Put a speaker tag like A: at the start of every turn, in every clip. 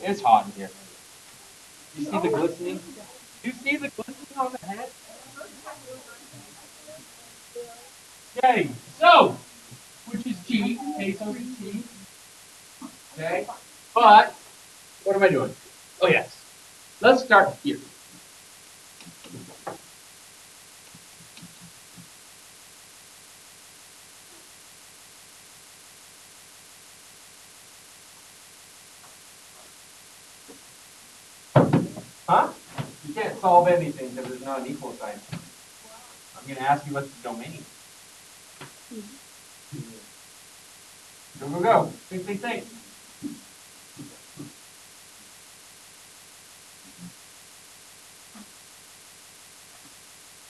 A: It's hot in here. You see the glistening? You see the glistening on the head? Okay, so, which is G, pesos is G. Okay, but, what am I doing? Oh, yes. Let's start here. Huh? You can't solve anything because there's not an equal sign. I'm going to ask you what's the domain. Go, go, go. Think, think, think.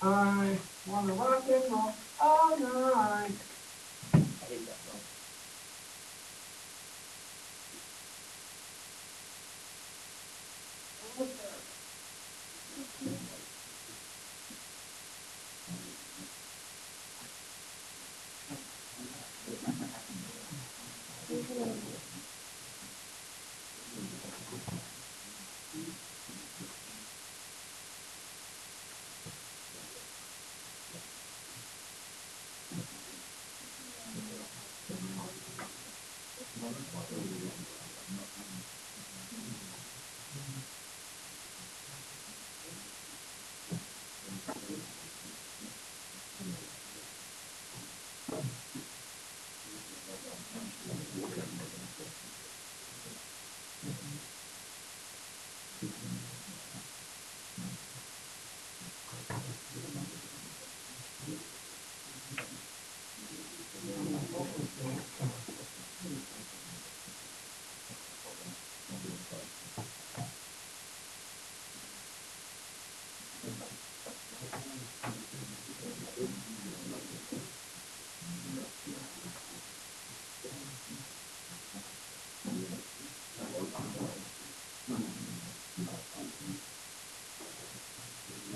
A: I want to rock and roll all night. I hate that song.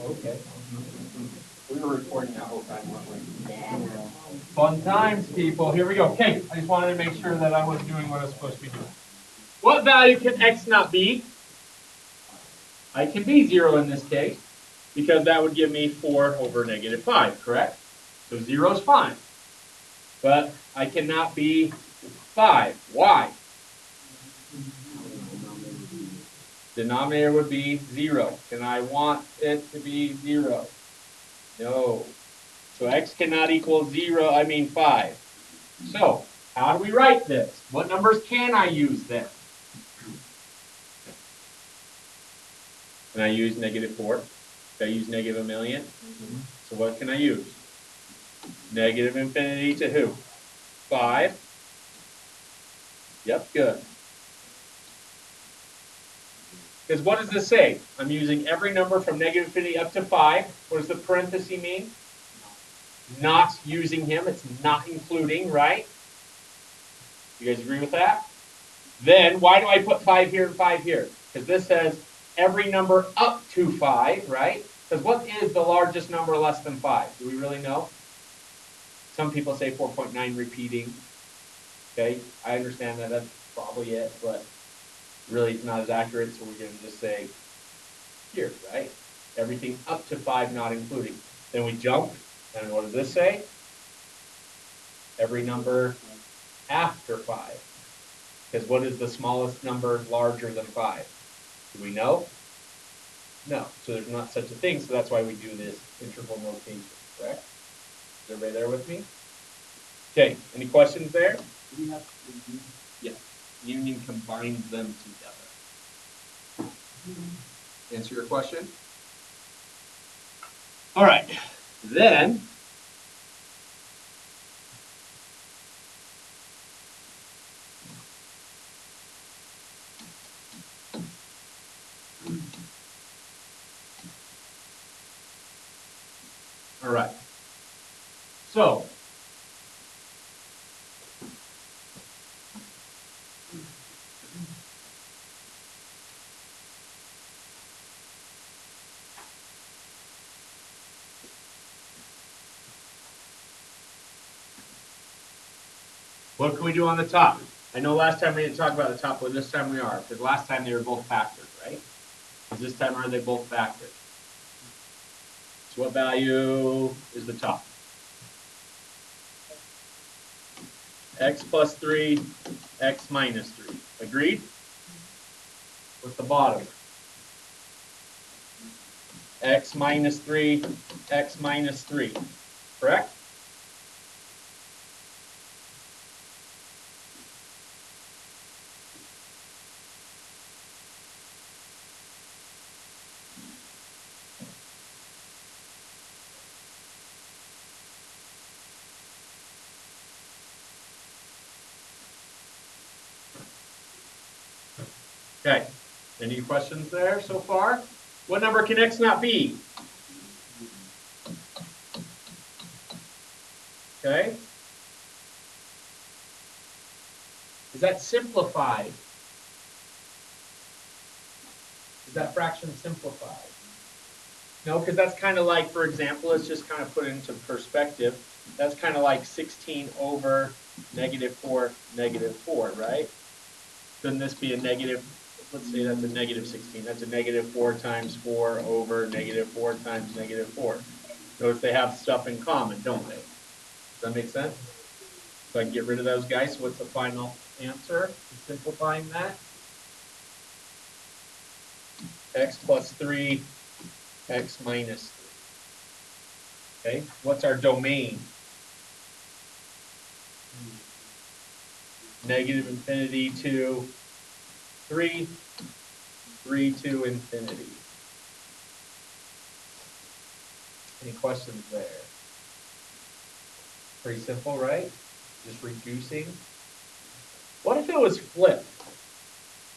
A: Okay. We were recording that whole time, weren't we? Fun times, people. Here we go. Okay, I just wanted to make sure that I was doing what I was supposed to be doing. What value can x not be? I can be 0 in this case, because that would give me 4 over negative 5, correct? So 0 is fine. But I cannot be 5. Why? Denominator would be 0. Can I want it to be 0? No. So x cannot equal 5. So, how do we write this? What numbers can I use then? Can I use negative 4? Can I use negative 1,000,000? So what can I use? Negative infinity to who? 5. Yep, good. Because what does this say? I'm using every number from negative infinity up to 5. What does the parenthesis mean? Not using him. It's not including, right? You guys agree with that? Then why do I put 5 here and 5 here? Because this says every number up to 5, right? Because what is the largest number less than 5? Do we really know? Some people say 4.9 repeating. Okay, I understand that that's probably it, but really it's not as accurate, so we're going to just say here, right? Everything up to 5 not including. Then we jump, and what does this say? Every number after 5. Because what is the smallest number larger than 5? Do we know? No. So there's not such a thing, so that's why we do this integral notation, correct? Is everybody there with me? Okay, any questions there? Yes. Union combines them together. Answer your question? All right. Then all right. So what can we do on the top? I know last time we didn't talk about the top, but this time we are, because last time they were both factors, right? This time are they both factors? So what value is the top? X plus 3, x minus 3. Agreed? What's the bottom? X minus 3, x minus 3. Correct? Okay. Any questions there so far? What number can x not be? Okay. Is that simplified? Is that fraction simplified? No, because that's kind of like, for example, let's just kind of put it into perspective. That's kind of like 16 over negative 4, negative 4, right? Couldn't this be a negative, let's say that's a negative 16. That's a negative 4 times 4 over negative 4 times negative 4. Notice they have stuff in common, don't they? Does that make sense? So I can get rid of those guys. So what's the final answer? Simplifying that. X plus 3, x minus 3. Okay, what's our domain? Negative infinity to 3, 3 to infinity. Any questions there? Pretty simple, right? Just reducing. What if it was flipped?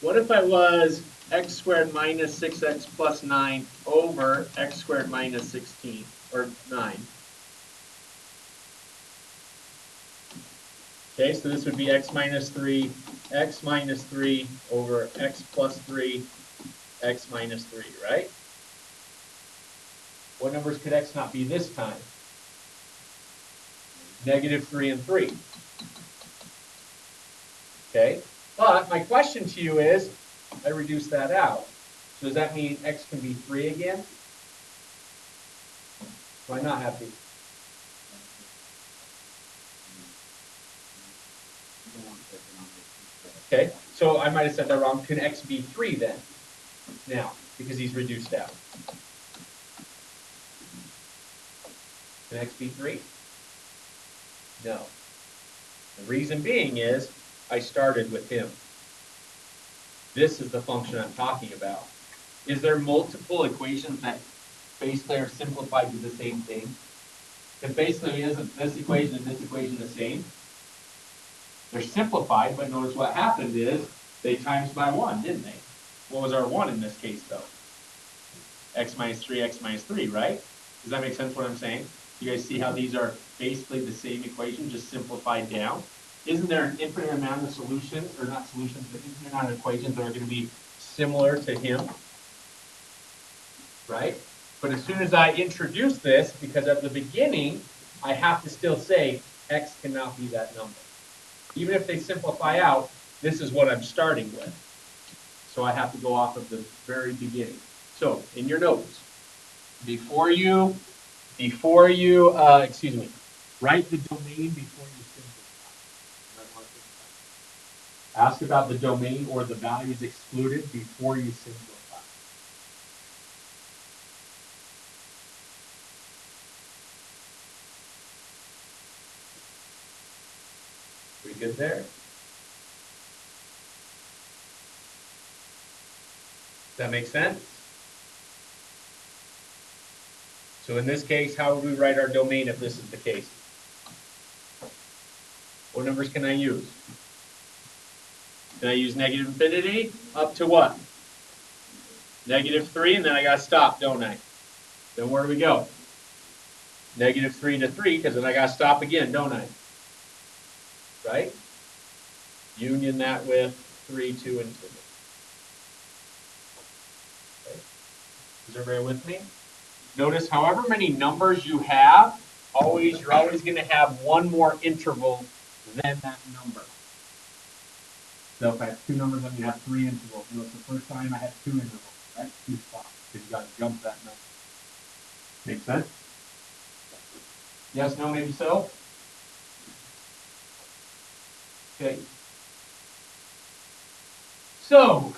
A: What if I was x squared minus 6x plus 9 over x squared minus 16, or 9? Okay, so this would be x minus 3 over x plus 3, x minus 3, right? What numbers could x not be this time? Negative 3 and 3. Okay, but my question to you is, I reduce that out. So does that mean x can be 3 again? Why not have to? Okay, so I might have said that wrong. Can x be 3 then? Now, because he's reduced out. Can x be 3? No. The reason being is I started with him. This is the function I'm talking about. Is there multiple equations that basically are simplified to the same thing? If basically isn't this equation and this equation the same? They're simplified, but notice what happened is they times by 1, didn't they? What was our 1 in this case, though? X minus 3, x minus 3, right? Does that make sense what I'm saying? You guys see how these are basically the same equation, just simplified down? Isn't there an infinite amount of solutions, or not solutions, but infinite amount of equations that are going to be similar to him? Right? But as soon as I introduce this, because at the beginning, I have to still say x cannot be that number. Even if they simplify out, this is what I'm starting with. So I have to go off of the very beginning. So in your notes, before you write the domain before you simplify. Ask about the domain or the values excluded before you simplify. We good there? Does that make sense? So in this case, how would we write our domain if this is the case? What numbers can I use? Can I use negative infinity up to what? Negative 3, and then I got to stop, don't I? Then where do we go? Negative 3 to 3, because then I got to stop again, don't I? Right? Union that with 3 to infinity. Okay. Is everybody with me? Notice however many numbers you have, you're always going to have one more interval than that number. So if I have two numbers, I'm going to have three intervals. Notice the first time I had two intervals, right? Two spots. Because you got to jump that number. Make sense? Yes, no, maybe so? Okay. So,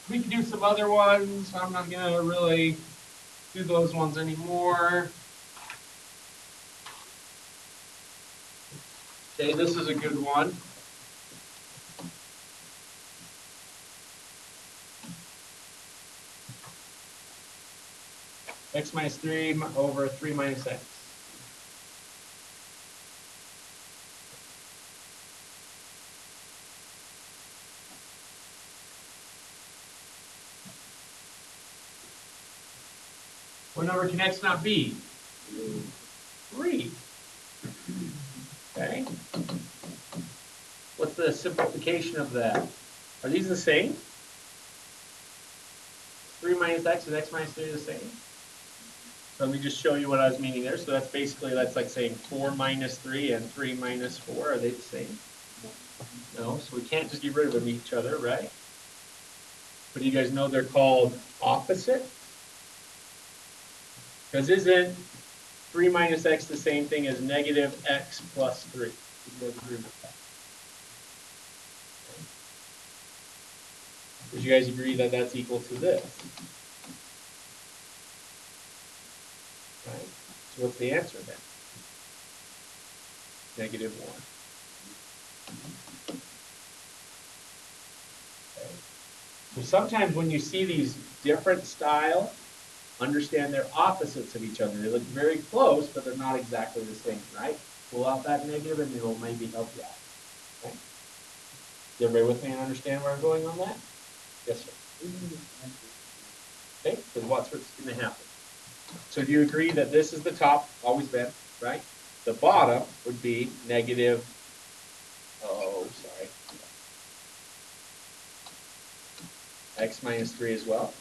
A: we can do some other ones. I'm not going to really do those ones anymore. Okay, this is a good one. X minus 3 over 3 minus x. What number can x not be? 3. Okay. What's the simplification of that? Are these the same? 3 minus x and x minus 3 are the same? So let me just show you what I was meaning there. So that's basically, that's like saying 4 minus 3 and 3 minus 4. Are they the same? No, so we can't just get rid of them each other, right? But do you guys know they're called opposite? Because isn't 3 minus x the same thing as negative x plus 3? You guys agree with that? Would you guys agree that that's equal to this? Right? So what's the answer then? Negative 1. Okay. So sometimes when you see these different styles, understand they're opposites of each other. They look very close, but they're not exactly the same, right? Pull out that negative and it will maybe help you out. Okay? Is everybody with me and understand where I'm going on that? Yes, sir. Okay, because what's going to happen? So do you agree that this is the top, always been, right? The bottom would be negative, x minus 3 as well.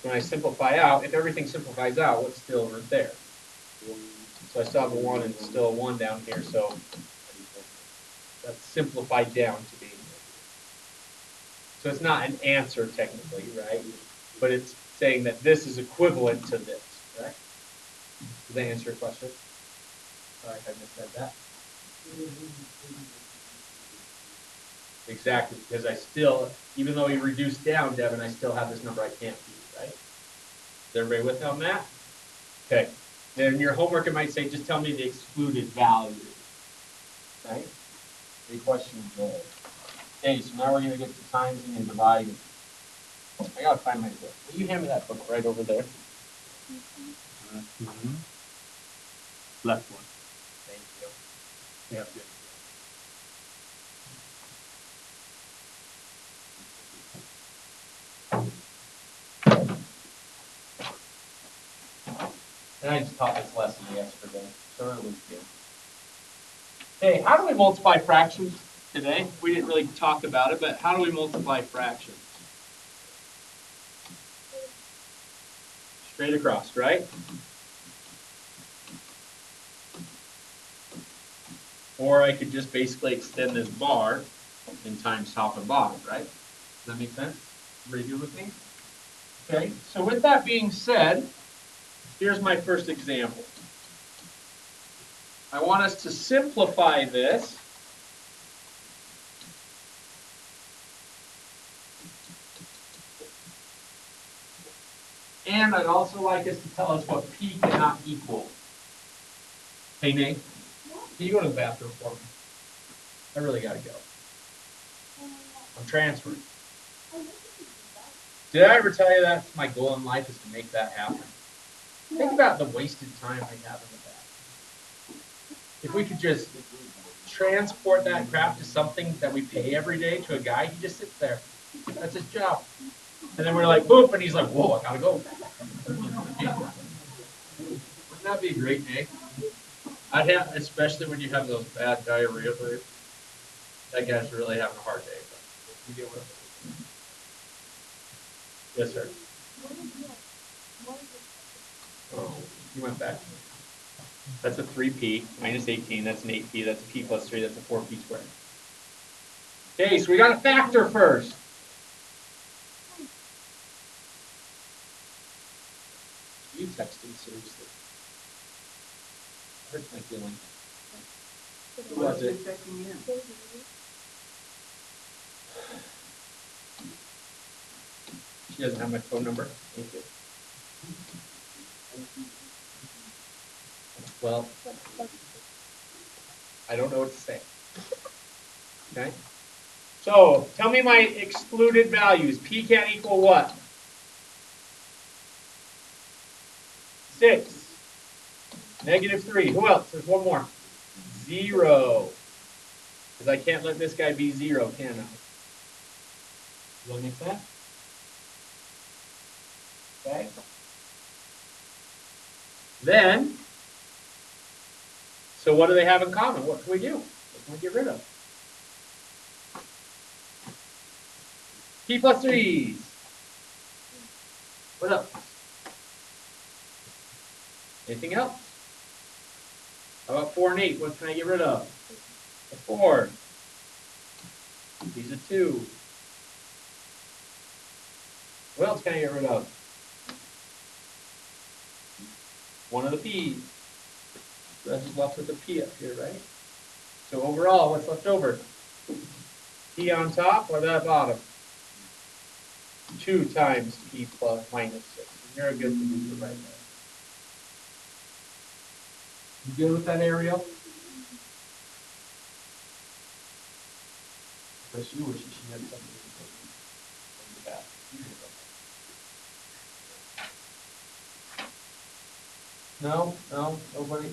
A: When I simplify out, if everything simplifies out, what's still right there? So I still have a 1 and still a 1 down here, so that's simplified down to being negative. So it's not an answer technically, right? But it's saying that this is equivalent to this, correct? Does that answer your question? Sorry if I missaid that. Exactly, because I still, even though you reduced down, Devin, I still have this number I can't use, right? Is everybody with me on that? Okay. Then your homework, it might say, just tell me the excluded value. Right? Any questions there? Okay, so now we're going to get to timesing and dividing. I got to find my book. Will you hand me that book right over there?
B: Left one.
A: Thank you.
B: Yeah.
A: And I just taught this lesson yesterday, so it was good. Hey, how do we multiply fractions today? We didn't really talk about it, but how do we multiply fractions? Straight across, right? Or I could just basically extend this bar and times top and bottom, right? Does that make sense? Everybody good with me? Okay, so with that being said, here's my first example. I want us to simplify this. And I'd also like us to tell us what P cannot equal. Hey, Nate, can you go to the bathroom for me? I really got to go. I'm transferring. Did I ever tell you that's my goal in life is to make that happen? Think about the wasted time we have in the bathroom. If we could just transport that crap to something that we pay every day to a guy, he just sits there. That's his job. And then we're like, boop, and he's like, whoa, I gotta go. Wouldn't that be a great day? I'd have, especially when you have those bad diarrhea days. That guy's really having a hard day. But you get what I'm saying? Yes, sir. Oh, you went back. That's a 3p minus 18. That's an 8p. That's a p plus 3. That's a 4p squared. Okay, so we got to factor first. You texting seriously? Hurts my feelings. Who was it? She doesn't have my phone number. Thank you. Well, I don't know what to say. Okay. So tell me my excluded values. P can't equal what? 6. -3. Who else? There's one more. 0. Because I can't let this guy be 0, can I? Does that make sense? Okay. Then, so what do they have in common? What can we do? What can we get rid of? P plus 3's. What else? Anything else? How about 4 and 8? What can I get rid of? A 4. These are 2. What else can I get rid of? One of the P's. So that's just left with a P up here, right? So overall, what's left over? P on top or that bottom? 2 times P plus minus 6. And you're a good producer right there. You good with that, Ariel? I wish you she had something. No, nobody.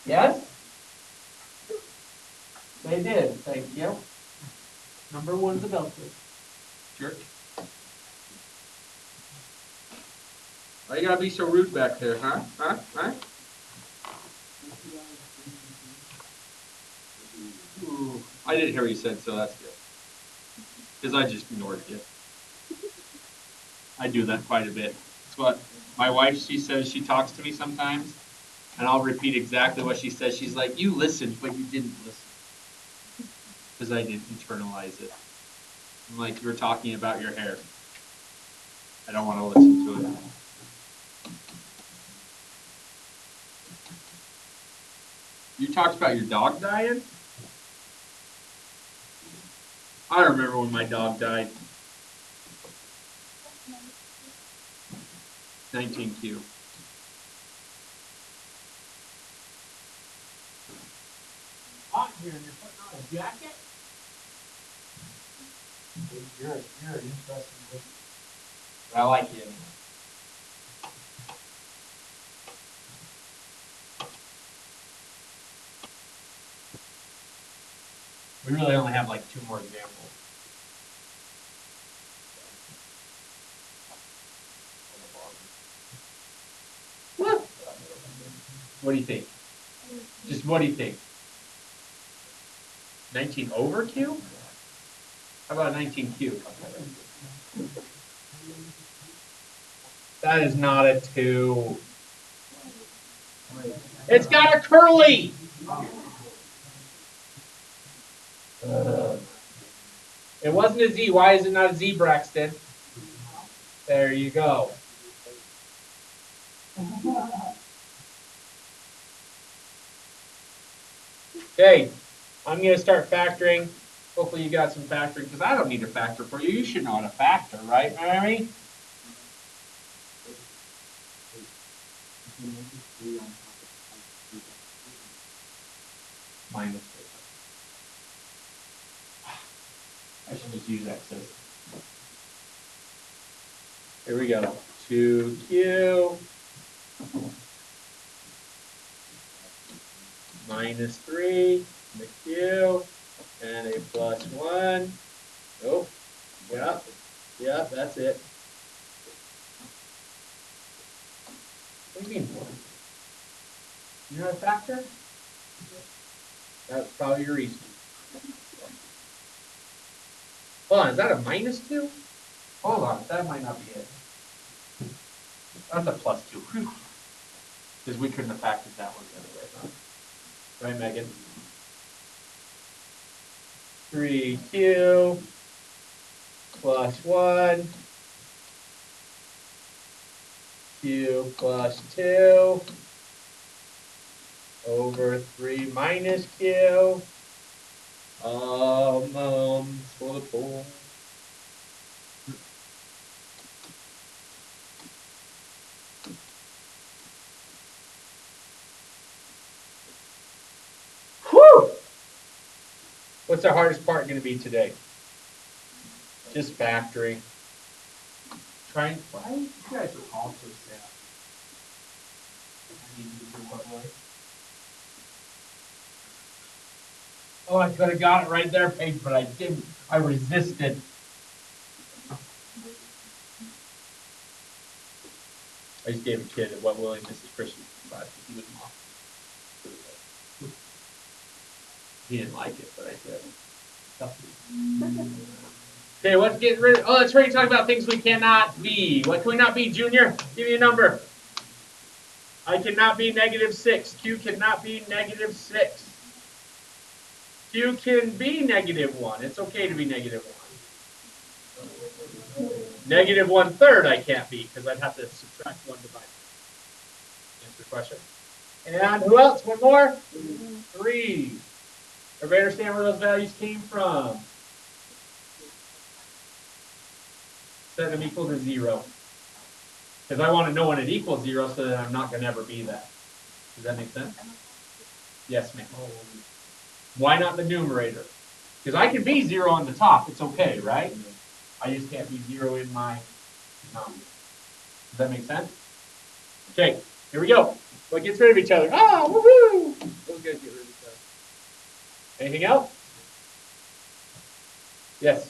A: Yes? They did, thank you. Number 1's about this. Jerk. Why you gotta be so rude back there, huh? Huh? Ooh, I didn't hear what you said, so that's good. Because I just ignored you. I do that quite a bit. It's what my wife, she says, she talks to me sometimes, and I'll repeat exactly what she says. She's like, you listened, but you didn't listen. Because I didn't internalize it. I'm like, you were talking about your hair. I don't want to listen to it. You talked about your dog dying? I remember when my dog died. 19Q. Hot here and you're putting on a jacket? You're an interesting person. But I like you anyway. We really only have like 2 more examples. What? What do you think? Just what do you think? 19 over Q? How about 19Q? That is not a 2. It's got a curly. It wasn't a Z. Why is it not a Z, Braxton? There you go. Okay, I'm going to start factoring. Hopefully you got some factoring, because I don't need to factor for you. You should know how to factor, right, Mary? Minus 3. I should just use X's. Here we go. 2Q minus 3, the Q, and a plus 1. Oh, yep, that's it. What do you mean 1? You know how to factor? That's probably your reason. Hold on, is that a minus 2? Hold on, that might not be it. That's a plus 2. Because we couldn't have factored that one the other way, huh? Right, Megan? 3q plus 1 q plus 2 over 3 minus q. For the pool. Whew! What's the hardest part going to be today? Just factoring. Why you guys are all so sad? Oh, I could have got it right there, Paige, but I didn't. I resisted. I just gave a kid what Willie and Mrs. Christian class. He was off. He didn't like it, but I did. Okay, let's get rid of. Oh, let's ready to talk about things we cannot be. What can we not be, Junior? Give me a number. I cannot be -6. Q cannot be -6. Q can be -1. It's okay to be -1. -1/3 I can't be because I'd have to subtract 1 divided. Answer the question. And who else? One more? 3. Everybody understand where those values came from? Set them equal to 0. Because I want to know when it equals 0 so that I'm not going to ever be that. Does that make sense? Yes, ma'am. Why not the numerator? Because I can be 0 on the top. It's okay, right? I just can't be 0 in my denominator. Does that make sense? Okay, here we go. What gets rid of each other? Ah, woohoo! Those guys get rid of each other. Anything else? Yes.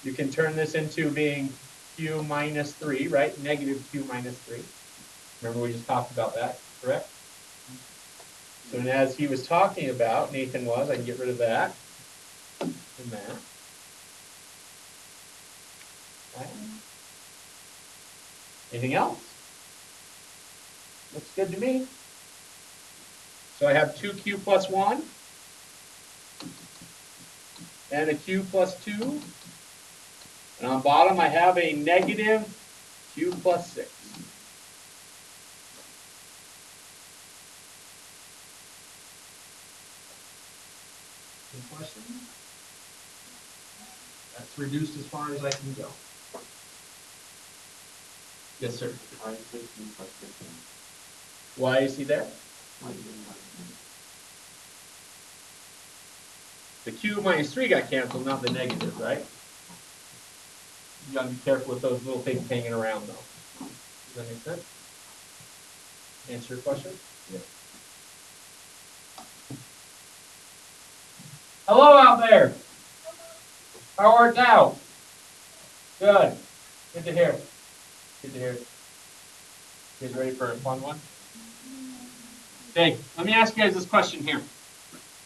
A: You can turn this into being q minus 3, right? -q minus 3. Remember we just talked about that, correct? So and as he was talking about, Nathan was, I can get rid of that and that. Okay. Anything else? Looks good to me. So I have 2q plus 1 and a q plus 2. And on bottom I have a -q plus 6. Any questions? That's reduced as far as I can go. Yes, sir. Why is he there? The q minus 3 got canceled, not the negative, right? You gotta be careful with those little things hanging around, though. Does that make sense? Answer your question? Yeah. Hello out there. How art thou? Good. Good to hear. Good to hear. You guys ready for a fun one? Okay, let me ask you guys this question here.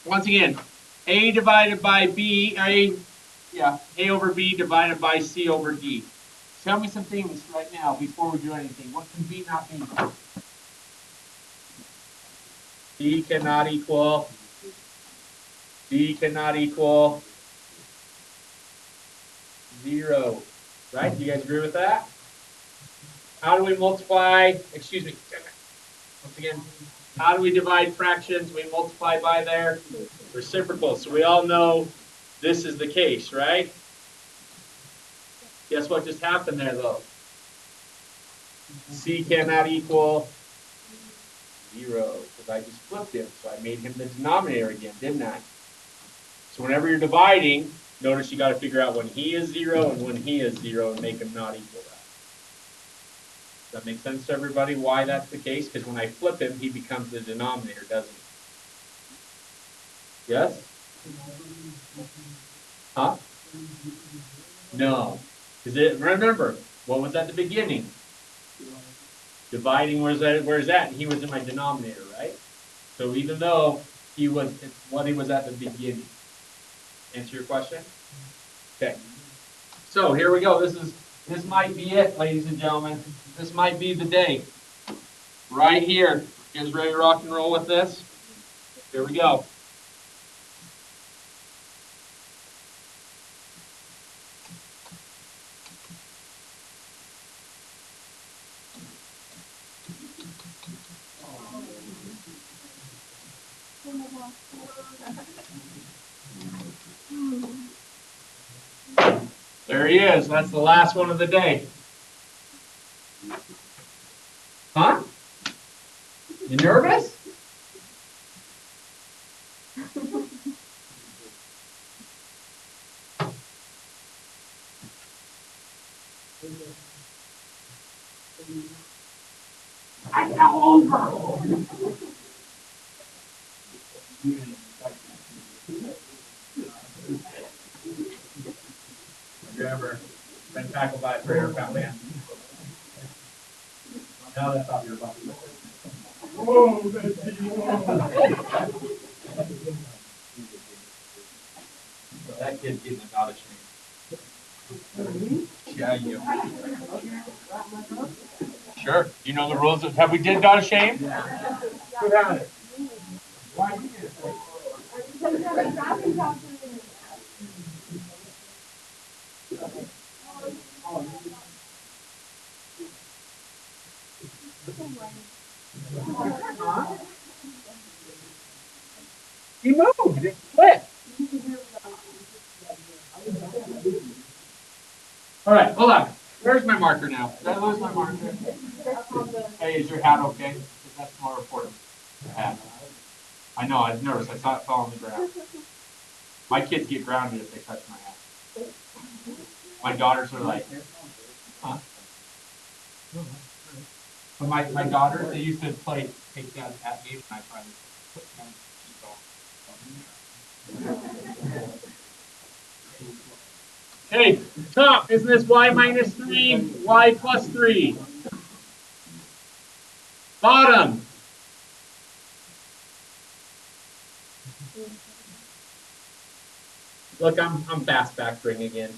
A: Once again, A divided by B, A over B divided by C over D. Tell me some things right now before we do anything. What can B not be? B cannot equal. B cannot equal 0. Right? Do you guys agree with that? How do we multiply? Excuse me. Once again, how do we divide fractions? We multiply by their reciprocal. So we all know this is the case, right? Guess what just happened there, though? C cannot equal 0 because I just flipped him. So I made him the denominator again, didn't I? So whenever you're dividing, notice you got to figure out when he is 0 and when he is 0 and make him not equal that. Does that make sense to everybody why that's the case? Because when I flip him, he becomes the denominator, doesn't he? Yes? Huh? No. Remember, what was at the beginning? Dividing, where's that? And he was in my denominator, right? So even though it's what he was at the beginning. Answer your question? Okay. So here we go. This might be it, ladies and gentlemen. This might be the day. Right here. You guys ready to rock and roll with this? Here we go. There he is. That's the last one of the day. Huh? You nervous? I fell over. Have you ever been tackled by a trailer found man? Now that's off your bucket list. Whoa, that kid's getting out of shape. Yeah, you. Sure. You know the rules of, have we did out of shame? Yeah. Who had it? Why did you get it? He moved. It split. All right, hold on. Where's my marker now? Did I lose my marker? Hey, is your hat okay? Because that's more important. Your hat. I know, I was nervous. I saw it fall on the ground. My kids get grounded if they touch my hat. My daughters are like, huh? But my daughters, they used to play take that at me when I finally put them. Okay, top, isn't this y minus 3, y plus 3? Bottom. Look, I'm fast factoring again.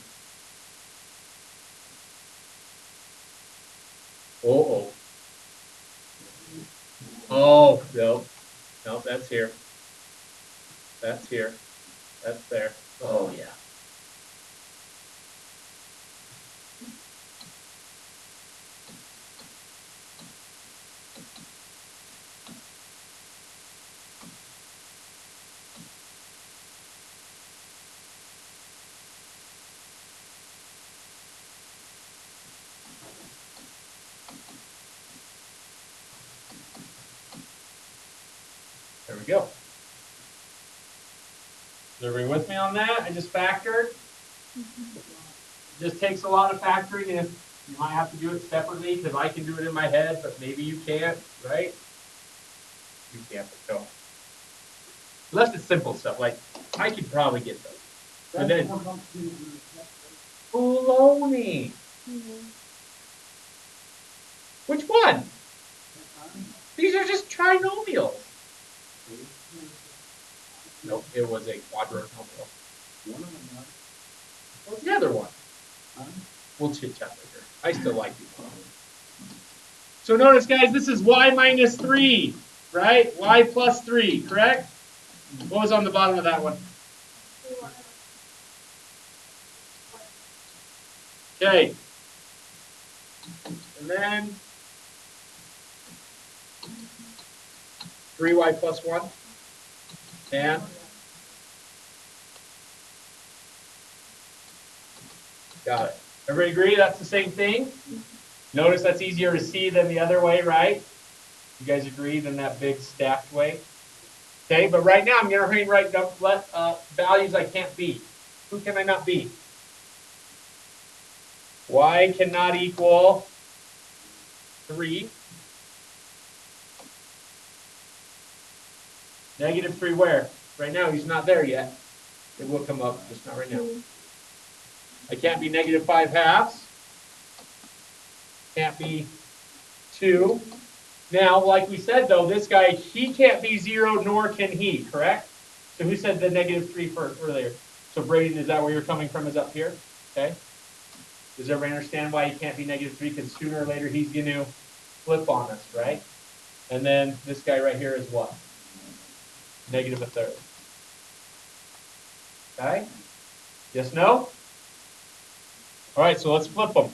A: Uh-oh. Oh, no. No, that's here. That's here. That's there. Oh, yeah. There we go. Is everybody with me on that? I just factored. It just takes a lot of factoring, and you might have to do it separately because I can do it in my head, but maybe you can't, right? You can't, but don't. Unless it's simple stuff, like I could probably get those. But then, baloney. Which one? These are just trinomials. Nope, it was a quadrinomial. What's the other one? We'll chit chat later. I still like you. So notice, guys, this is y minus 3, right? Y plus 3, correct? What was on the bottom of that one? Okay. And then 3y plus 1. And got it. Everybody agree that's the same thing? Notice that's easier to see than the other way, right? You guys agree than that big stacked way? Okay, but right now I'm going to write down values I can't beat. Who can I not beat? Y cannot equal 3. Negative 3 where? Right now he's not there yet. It will come up, just not right now. I can't be negative 5 halves. Can't be 2. Now, like we said, though, this guy, he can't be 0, nor can he, correct? So who said the negative 3 earlier? So Braden, is that where you're coming from, is up here? Okay. Does everybody understand why he can't be -3? Because sooner or later he's going to flip on us, right? And then this guy right here is what? -1/3. Okay? Yes, no? All right, so let's flip them.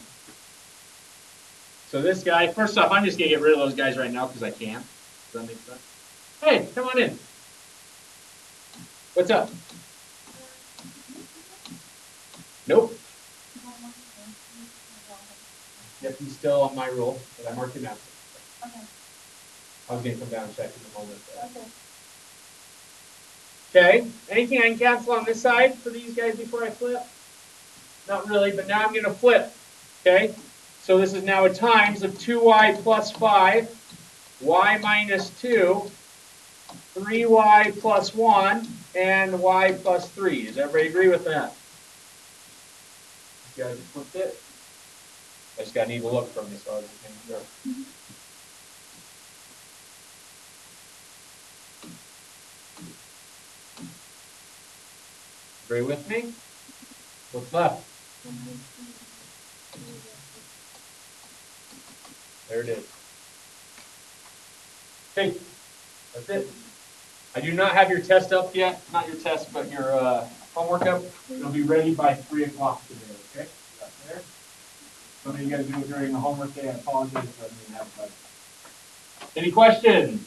A: So this guy, first off, I'm just going to get rid of those guys right now because I can. Does that make sense? Hey, come on in. What's up? Nope. Yep, he's still on my rule, but I marked him out.
C: Okay.
A: I was going to come down and check in a moment.
C: Okay.
A: Okay, anything I can cancel on this side for these guys before I flip? Not really, but now I'm going to flip. Okay, so this is now a times of 2y plus 5, y minus 2, 3y plus 1, and y plus 3. Does everybody agree with that? You guys flipped it? I just got an evil look from you, so I was just making sure. Agree with me? What's left? There it is. Okay, that's it. I do not have your test up yet. Not your test, but your homework up. It'll be ready by 3 o'clock today, okay? Got there. Some of you guys do it during the homework day. I apologize if I didn't have it. Any questions?